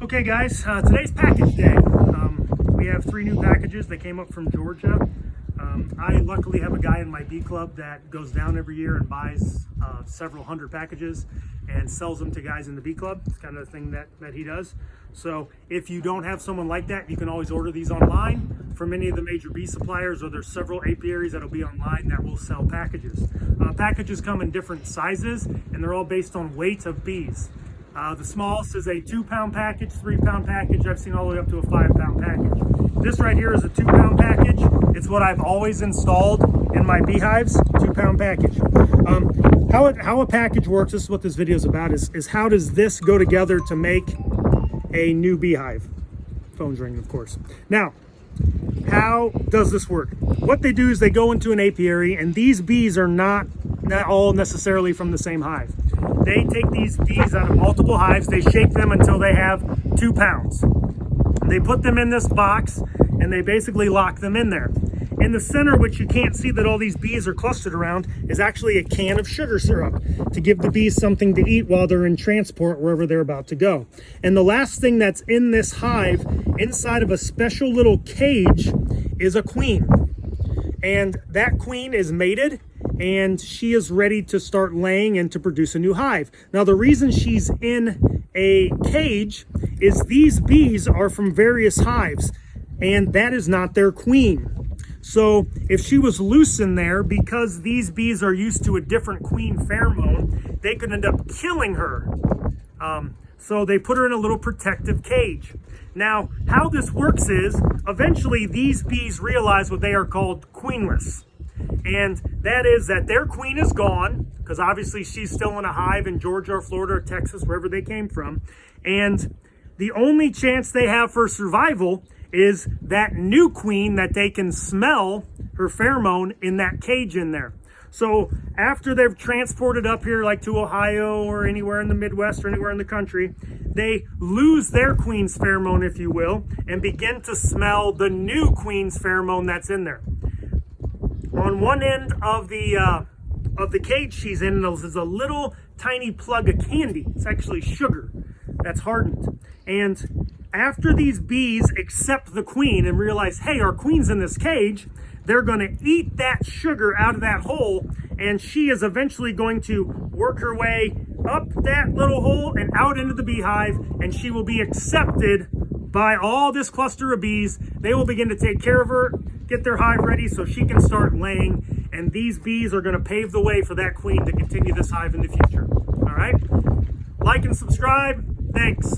Okay guys, today's package day. We have 3 new packages. They came up from Georgia. I luckily have a guy in my bee club that goes down every year and buys several hundred packages and sells them to guys in the bee club. It's kind of the thing that he does. So if you don't have someone like that, you can always order these online from any of the major bee suppliers, or there's several apiaries that'll be online that will sell packages. Packages come in different sizes and they're all based on weight of bees. The smallest is a 2-pound package, 3-pound package. I've seen all the way up to a 5-pound package. This right here is a 2-pound package. It's what I've always installed in my beehives, 2-pound package. How a package works, this is what this video is about, is how does this go together to make a new beehive? Phone's ringing, of course. Now, how does this work? What they do is they go into an apiary, and these bees are not all necessarily from the same hive. They take these bees out of multiple hives, they shake them until they have 2 pounds. They put them in this box and they basically lock them in there. In the center, which you can't see that all these bees are clustered around, is actually a can of sugar syrup to give the bees something to eat while they're in transport wherever they're about to go. And the last thing that's in this hive, inside of a special little cage, is a queen. And that queen is mated, and she is ready to start laying and to produce a new hive. Now, the reason she's in a cage is these bees are from various hives, and that is not their queen. So if she was loose in there, because these bees are used to a different queen pheromone, they could end up killing her. So they put her in a little protective cage. Now, how this works is, eventually these bees realize what they are called queenless. And that is that their queen is gone, because obviously she's still in a hive in Georgia or Florida or Texas, wherever they came from. And the only chance they have for survival is that new queen that they can smell her pheromone in that cage in there. So after they've transported up here, like to Ohio or anywhere in the Midwest or anywhere in the country, they lose their queen's pheromone, if you will, and begin to smell the new queen's pheromone that's in there. On one end of the cage she's in is a little tiny plug of candy. It's actually sugar that's hardened. And after these bees accept the queen and realize, hey, our queen's in this cage, they're going to eat that sugar out of that hole, and she is eventually going to work her way up that little hole and out into the beehive, and she will be accepted by all this cluster of bees. They will begin to take care of her, get their hive ready so she can start laying, and these bees are going to pave the way for that queen to continue this hive in the future. All right? Like and subscribe. Thanks.